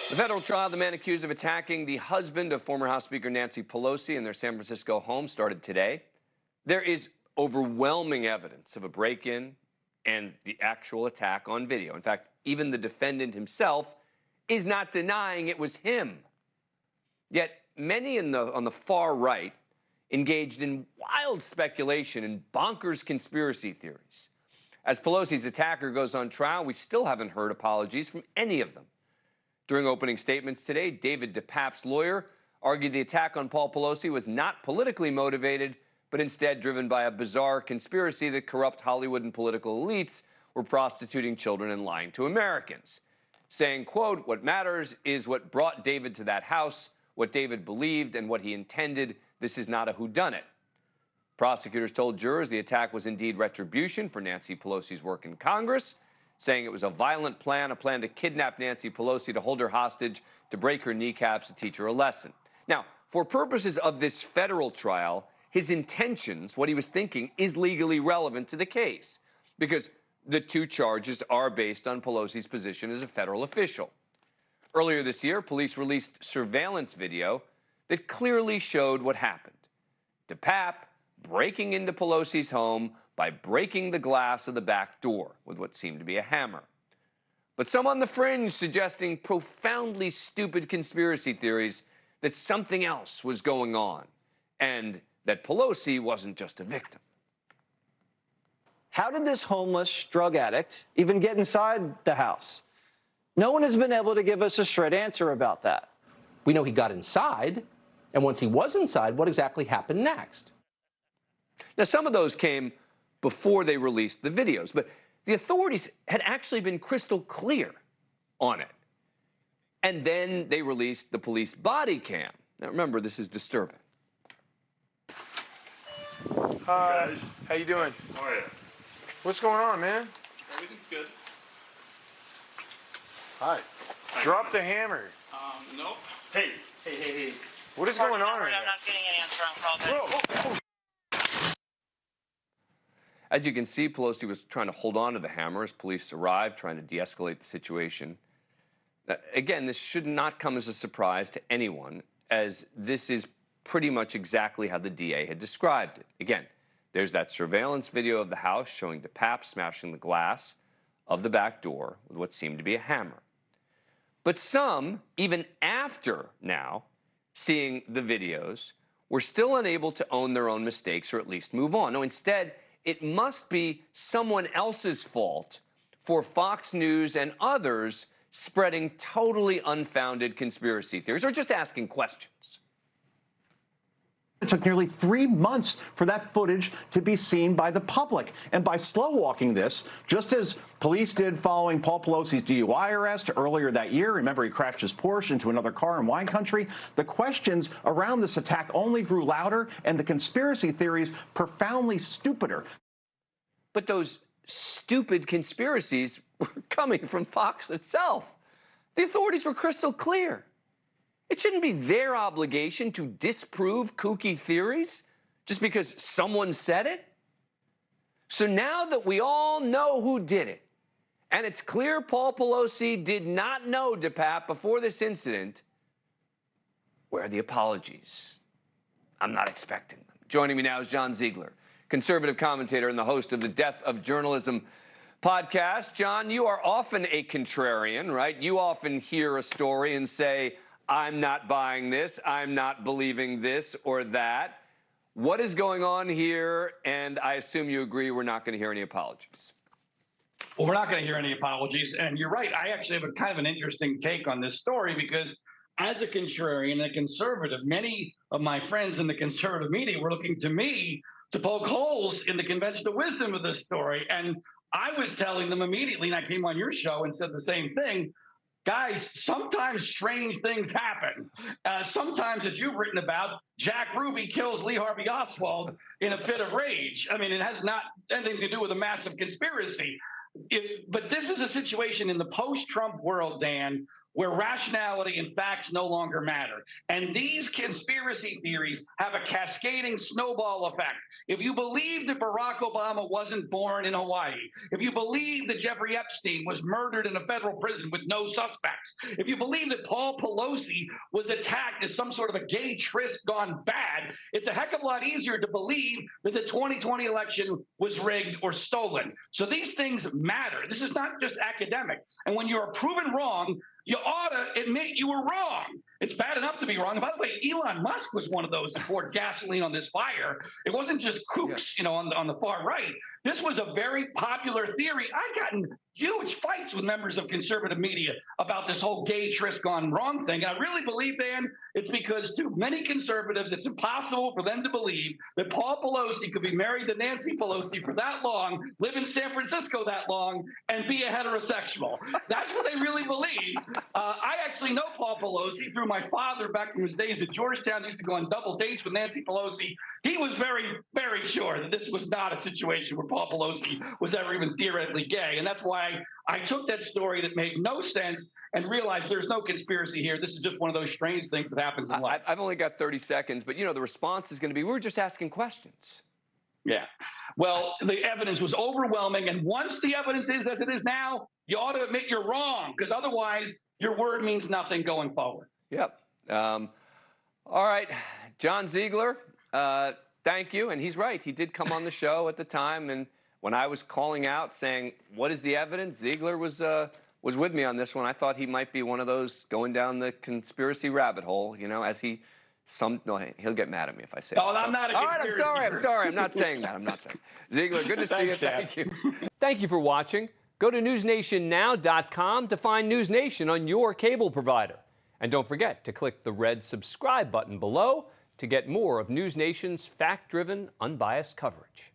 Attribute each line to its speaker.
Speaker 1: The federal trial of the man accused of attacking the husband of former House Speaker Nancy Pelosi in their San Francisco home started today. There is overwhelming evidence of a break-in and the actual attack on video. In fact, even the defendant himself is not denying it was him. Yet many on the far right engaged in wild speculation and bonkers conspiracy theories. As Pelosi's attacker goes on trial, we still haven't heard apologies from any of them. During opening statements today, David DePape's lawyer argued the attack on Paul Pelosi was not politically motivated, but instead driven by a bizarre conspiracy that corrupt Hollywood and political elites were prostituting children and lying to Americans, saying, quote, "What matters is what brought David to that house, what David believed and what he intended. This is not a whodunit." Prosecutors told jurors the attack was indeed retribution for Nancy Pelosi's work in Congress, saying it was a violent plan, a plan to kidnap Nancy Pelosi, to hold her hostage, to break her kneecaps, to teach her a lesson. Now, for purposes of this federal trial, his intentions, what he was thinking, is legally relevant to the case because the two charges are based on Pelosi's position as a federal official. Earlier this year, police released surveillance video that clearly showed what happened. DePape breaking into Pelosi's home by breaking the glass of the back door with what seemed to be a hammer. But some on the fringe suggesting profoundly stupid conspiracy theories that something else was going on and that Pelosi wasn't just a victim.
Speaker 2: How did this homeless drug addict even get inside the house? No one has been able to give us a straight answer about that.
Speaker 3: We know he got inside, and once he was inside, what exactly happened next?
Speaker 1: Now, some of those came before they released the videos, but the authorities had actually been crystal clear on it. And then they released the police body cam. Now, remember, this is disturbing.
Speaker 4: Hi, how you doing?
Speaker 5: How are you?
Speaker 4: What's going on, man?
Speaker 5: Everything's good.
Speaker 4: Hi. Drop the hammer.
Speaker 5: Nope. Hey.
Speaker 4: What is going on right
Speaker 6: I'm not getting an answer on call.
Speaker 1: As you can see, Pelosi was trying to hold on to the hammer as police arrived, trying to de-escalate the situation. Again, this should not come as a surprise to anyone, as this is pretty much exactly how the DA had described it. Again, there's that surveillance video of the house showing DePape smashing the glass of the back door with what seemed to be a hammer. But some, even after now, seeing the videos, were still unable to own their own mistakes or at least move on. No, instead, it must be someone else's fault for Fox News and others spreading totally unfounded conspiracy theories or just asking questions.
Speaker 7: It took nearly 3 months for that footage to be seen by the public. And by slow-walking this, just as police did following Paul Pelosi's DUI arrest earlier that year, remember he crashed his Porsche into another car in wine country, the questions around this attack only grew louder and the conspiracy theories profoundly stupider.
Speaker 1: But those stupid conspiracies were coming from Fox itself. The authorities were crystal clear. It shouldn't be their obligation to disprove kooky theories just because someone said it. So now that we all know who did it, and it's clear Paul Pelosi did not know DePape before this incident, where are the apologies? I'm not expecting them. Joining me now is John Ziegler, conservative commentator and the host of the Death of Journalism podcast. John, you are often a contrarian, right? You often hear a story and say, I'm not buying this, I'm not believing this or that. What is going on here? And I assume you agree we're not going to hear any apologies.
Speaker 8: Well, we're not going to hear any apologies. And you're right. I actually have a kind of an interesting take on this story because as a contrarian and a conservative, many of my friends in the conservative media were looking to me to poke holes in the conventional wisdom of this story. And I was telling them immediately, and I came on your show and said the same thing, guys, sometimes strange things happen. Sometimes, as you've written about, Jack Ruby kills Lee Harvey Oswald in a fit of rage. I mean, it has not anything to do with a massive conspiracy. But this is a situation in the post-Trump world, Dan, where rationality and facts no longer matter. And these conspiracy theories have a cascading snowball effect. If you believe that Barack Obama wasn't born in Hawaii, if you believe that Jeffrey Epstein was murdered in a federal prison with no suspects, if you believe that Paul Pelosi was attacked as some sort of a gay tryst gone bad, it's a heck of a lot easier to believe that the 2020 election was rigged or stolen. So these things matter. This is not just academic. And when you're proven wrong, you ought to admit you were wrong. It's bad enough to be wrong. And by the way, Elon Musk was one of those that poured gasoline on this fire. It wasn't just kooks, on the far right. This was a very popular theory. I've gotten huge fights with members of conservative media about this whole gay tryst gone wrong thing. And I really believe, Dan, it's because to many conservatives, it's impossible for them to believe that Paul Pelosi could be married to Nancy Pelosi for that long, live in San Francisco that long, and be a heterosexual. That's what they really believe. I actually know Paul Pelosi through my father back from his days at Georgetown. He used to go on double dates with Nancy Pelosi. He was very, very sure that this was not a situation where Paul Pelosi was ever even theoretically gay. And that's why I took that story that made no sense and realized there's no conspiracy here. This is just one of those strange things that happens in life.
Speaker 1: I've only got 30 seconds, but, the response is going to be, we're just asking questions.
Speaker 8: Yeah. Well, the evidence was overwhelming. And once the evidence is as it is now, you ought to admit you're wrong, because otherwise your word means nothing going forward.
Speaker 1: Yep. All right. John Ziegler, thank you. And he's right. He did come on the show at the time. And when I was calling out saying, what is the evidence? Ziegler was with me on this one. I thought he might be one of those going down the conspiracy rabbit hole, as he'll get mad at me if I say that.
Speaker 8: Oh, I'm not a conspiracy.
Speaker 1: All right, I'm sorry. I'm not saying that. I'm not saying. Ziegler, good to see you.
Speaker 8: Dad.
Speaker 1: Thank you. Thank you for watching. Go to newsnationnow.com to find NewsNation on your cable provider. And don't forget to click the red subscribe button below to get more of NewsNation's fact-driven, unbiased coverage.